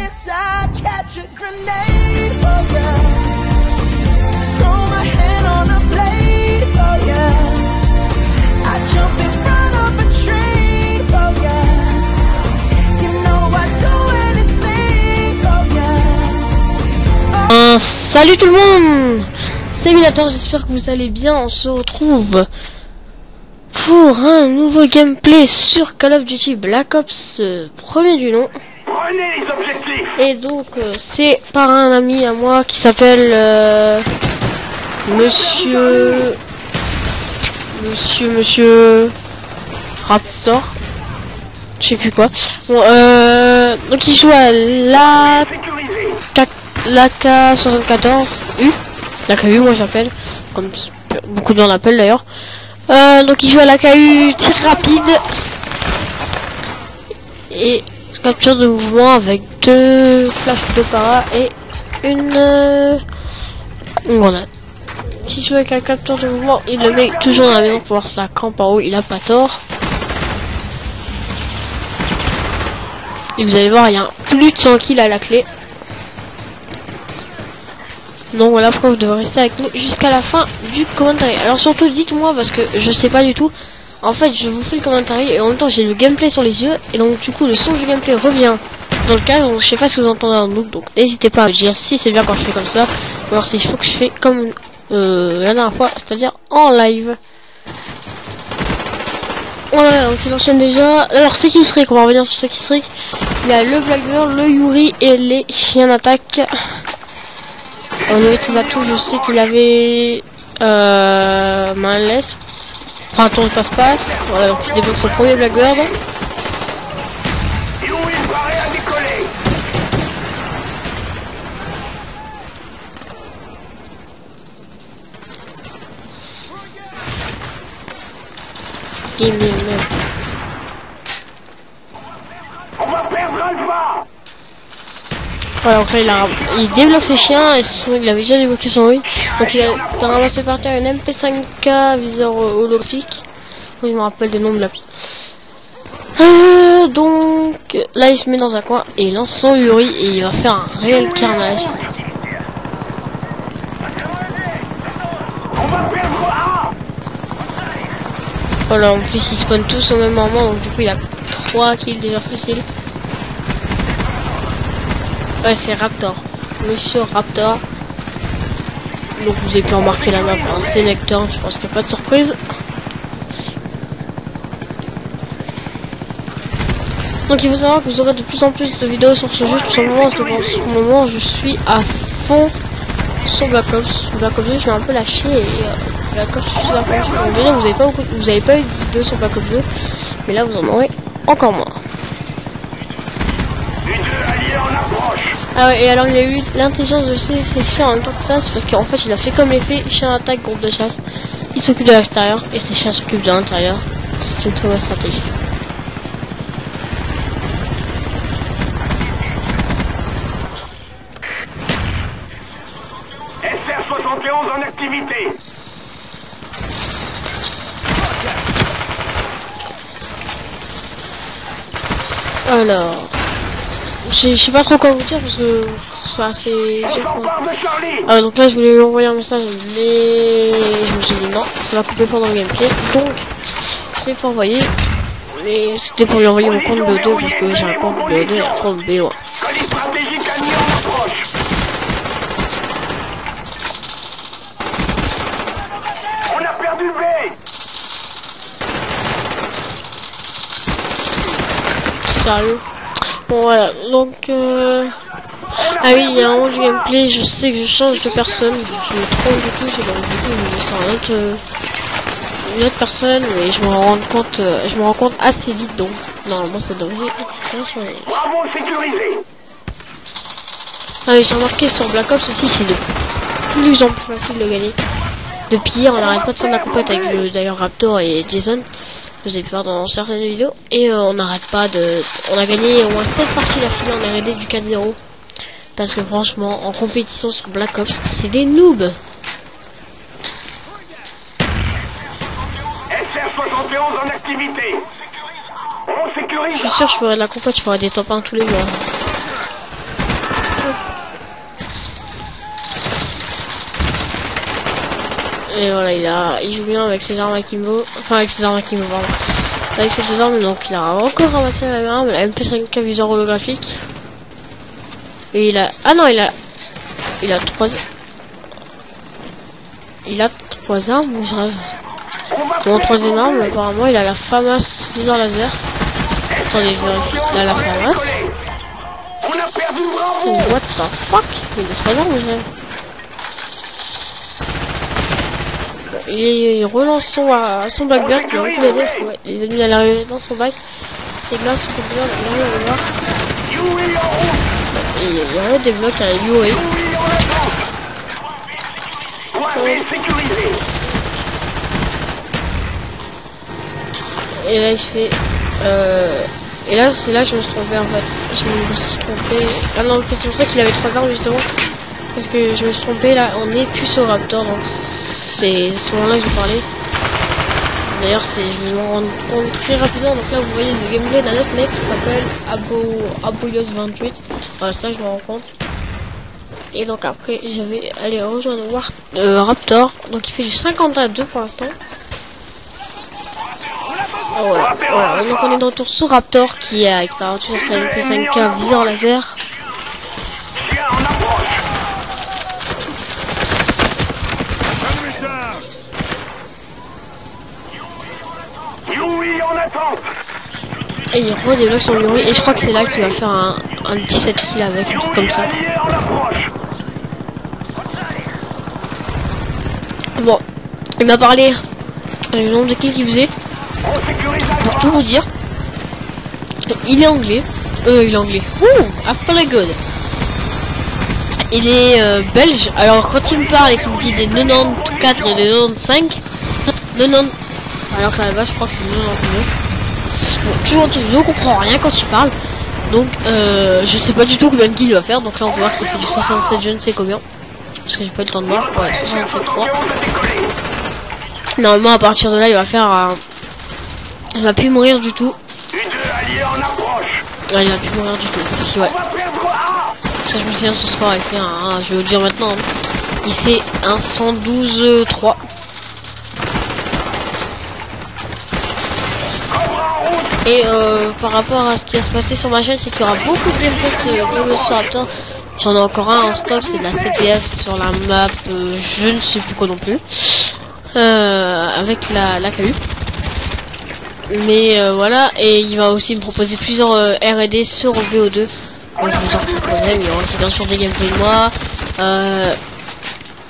chance I'd catch a grenade for ya. Throw my hand on a blade for ya. I'd jump in front of a train for ya. You know I'd do anything for ya. Salut tout le monde, c'est Minator, j'espère que vous allez bien. On se retrouve pour un nouveau gameplay sur Call of Duty Black Ops, premier du nom. Prenez les objectifs. Et donc c'est par un ami à moi qui s'appelle Monsieur Raptor, je sais plus quoi. Bon, donc il joue à l'AK-74U, l'AKU moi j'appelle, comme beaucoup de gens l'appellent d'ailleurs. Donc il joue à l'AKU tir rapide et capture de mouvement avec 2 flashs de para et une grenade. Si je joue avec la capture de mouvement, il le met toujours dans la maison pour voir sa camp par où, il a pas tort. Et vous allez voir, il y a plus de 100 kills à la clé. Donc voilà pourquoi vous devez rester avec nous jusqu'à la fin du commentaire. Alors surtout dites-moi, parce que je sais pas du tout. En fait je vous fais le commentaire et en même temps j'ai le gameplay sur les yeux. Et donc du coup le son du gameplay revient dans le cadre. Donc je sais pas si vous entendez en doute. Donc n'hésitez pas à me dire si c'est bien quand je fais comme ça. Ou alors s'il faut que je fais comme la dernière fois, c'est-à-dire en live. Voilà, donc il enchaîne déjà. Alors c'est qui serait qu'on va revenir sur ce qui serait. Il y a le Blackbird, le Yuri et les chiens d'attaque. Au niveau de ses atouts, je sais qu'il avait main laisse, enfin tour de passe-passe. Voilà, donc il débloque son premier Blackbird. On va perdre Alpha. Voilà, donc là il débloque ses chiens et il avait déjà débloqué son oui. Donc il a ramassé par terre une MP5K viseur holographique. Je me rappelle des noms de la piste. Donc là il se met dans un coin et il lance son Yuri et il va faire un réel carnage. On va perdre A. Voilà, en plus ils spawnent tous au même moment, donc du coup il a 3 kills déjà faciles. Ouais, c'est Raptor, Monsieur Raptor. Donc vous avez pu remarquer la map, hein, c'est Nectar, je pense qu'il n'y a pas de surprise. Donc il faut savoir que vous aurez de plus en plus de vidéos sur ce jeu, tout simplement parce que pour ce moment je suis à fond sur Black Ops. Black Ops 2 je l'ai un peu lâché et Black Ops je suis à fond. Donc déjà vous avez pas eu de vidéos sur Black Ops 2, mais là vous en aurez encore moins. Ah ouais, et alors il y a eu l'intelligence de ces chiens en même temps que ça, c'est parce qu'en fait il a fait comme effet chien d'attaque, groupe de chasse. Il s'occupe de l'extérieur et ces chiens s'occupent de l'intérieur. C'est une très bonne stratégie. SR-71 en activité. Alors, je sais pas trop quoi vous dire parce que c'est assez dur. Ah donc là je voulais lui envoyer un message mais je me suis dit non, ça va couper pendant le gameplay, donc je l'ai pas envoyé. Mais c'était pour lui envoyer mon compte BO2 parce que j'ai un compte BO2 et un compte BO1. On a perdu B. Sérieux. Bon voilà, donc ah oui, il y a un moment du gameplay, je sais que je change de personne, je me trompe du tout, c'est donc du coup je sens une autre personne, mais je me rends compte assez vite, donc normalement ça devrait changer. Bravo sécurisé. Ah oui, j'ai remarqué sur Black Ops aussi, c'est de plus en plus facile de gagner. De pire, on n'arrête pas de faire de la compète avec d'ailleurs Raptor et Jason. Vous avez pu voir dans certaines vidéos. Et on n'arrête pas de... On a gagné au moins 7 parties d'affilée en R&D du 4-0. Parce que franchement, en compétition sur Black Ops, c'est des noobs. SR-71 en activité. On sécurise. Je suis sûr que je ferai de la compète, je ferai des top 1 tous les mois. Et voilà, il joue bien avec ses armes Akimbo. Enfin, avec ses armes Akimbo, pardon. Avec ses deux armes, donc il a encore ramassé la même arme, la MP5K viseur holographique. Et il a... Ah non, il a 3... Il a 3 armes, je rêve. Bon, troisième arme, apparemment, il a la FAMAS viseur laser. Attendez, je vérifie. Il a la FAMAS. On a perdu Bravo. What the fuck? Il a 3 armes, je rêve. Il relance son Blackbird, qui va beaucoup l'aider parce que ouais, les ennemis allaient arriver dans son bac. Les glaces sont bien, il arrive à le voir. Yui en route. Et il redébloque un Yuri. Yui en attente. Point B sécurisé. Et là il se fait... Et là c'est là que je me suis trompé en fait. Je me suis trompé... Ah non, c'est pour ça qu'il avait 3 armes justement. Parce que je me suis trompé là, on est plus au Raptor, donc c'est ce moment-là que je parlais. D'ailleurs, je vais me rendre compte très rapidement. Donc là, vous voyez le gameplay d'un autre mec qui s'appelle Aboyos28. Voilà, ça, je me rends compte. Et donc après, je vais aller rejoindre Raptor. Donc il fait du 50 à 2 pour l'instant. Oh, voilà. Donc on est de retour sur Raptor qui est avec sa voiture sur sa MP5K viseur laser. Chien en approche. Yui en attente. Et il redébloque son Yuri. Et je crois que c'est là qu'il va faire un 17 kills avec, un truc comme ça. Allié en approche. Bon, il m'a parlé du nombre de kills qu'il faisait. On sécurise la Pour tout vous dire, il est anglais. Il est anglais. Ouh, I feel good. Il est belge. Alors quand il me parle et qu'il me dit des 94 et des 95, 90. Alors qu'à la base, je crois que c'est 99. Bon, je comprends rien quand il parle. Donc, je sais pas du tout combien de kills il va faire. Donc là, on peut voir qu'il fait du 67, je ne sais combien. Parce que j'ai pas eu le temps de voir. Ouais, 67,3. Normalement, à partir de là, il va faire il va plus mourir du tout. U2 alliés en approche. Ouais, il va plus mourir du tout. Parce que, ouais. On va perdre A. Ça, je me souviens ce soir, il fait un, je vais vous le dire maintenant. Hein. Il fait un 112,3. Et par rapport à ce qui va se passer sur ma chaîne, c'est qu'il y aura beaucoup de gameplay de ce Raptor. J'en ai encore un en stock, c'est de la CTF sur la map, je ne sais plus quoi non plus. Avec la KU. Mais voilà, et il va aussi me proposer plusieurs R&D sur VO2. Donc je vous en proposerai, mais il y aura aussi bien sûr des gameplays de moi.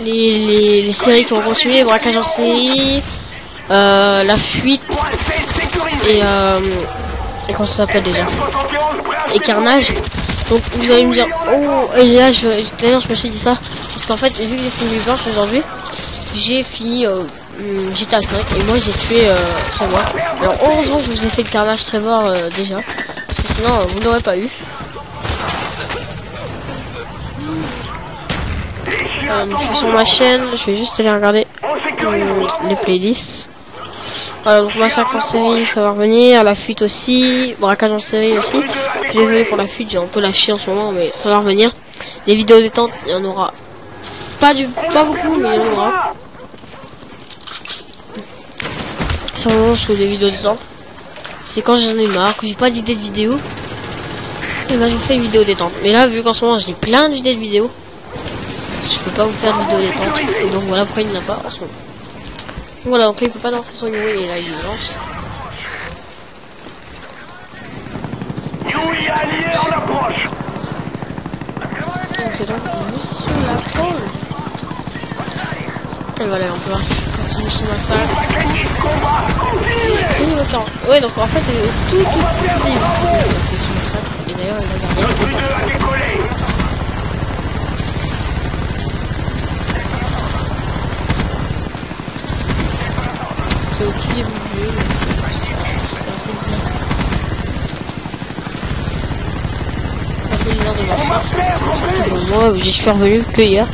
Les séries qui vont continuer, les braquages en série, la fuite. Et comment ça s'appelle déjà, et carnage. Donc vous allez me dire, oh, et là d'ailleurs je me suis dit ça parce qu'en fait, vu que j'ai fini 20 aujourd'hui, j'ai fini GTA 5 et moi j'ai tué Trevor. Alors heureusement que je vous ai fait le carnage Trevor déjà, parce que sinon vous n'aurez pas eu. Sur ma chaîne, je vais juste aller regarder les playlists. Donc massacre en série, ça va revenir, la fuite aussi, braquage en série aussi. Je suis désolé pour la fuite, j'ai un peu lâché en ce moment, mais ça va revenir. Les vidéos détente, il y en aura pas beaucoup, mais il y en aura. Ça va sur des vidéos détente. C'est quand j'en ai marre, que j'ai pas d'idée de vidéo, et ben je fais une vidéo détente. Mais là, vu qu'en ce moment j'ai plein d'idées de vidéos, je peux pas vous faire de vidéo détente. Et donc voilà pourquoi il n'y en a pas en ce moment. Voilà, donc là il peut pas lancer son Yui et là il lance. Yui allié en approche. Donc c'est donc une mission la pole. Et voilà, on peut voir qu'il continue son massacre. Et niveau 40. Ouais, donc en fait il est au tout début de son massacre. Et d'ailleurs il a gardé. U2 a décollé. C'était au tout début du jeu, c'est assez bizarre. C'est bizarre de voir ça. Bon, moi j'y suis revenu que hier.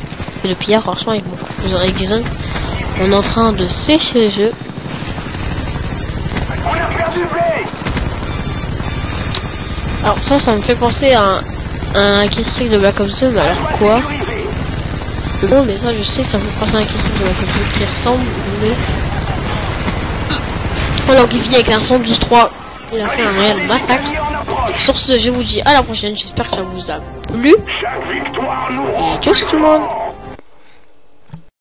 Et depuis hier, franchement, avec Jason, on est en train de sécher le jeu. On a perdu B. Alors ça me fait penser à un killstreak de Black Ops 2, mais alors quoi? Bon, mais ça, je sais que ça peut passer un question de la chose qui ressemble, mais... Voilà, qui finit avec un 112-3. Il a fait un réel massacre. Sur ce, je vous dis à la prochaine. J'espère que ça vous a plu. Chaque victoire nous Et tchuss tout le monde.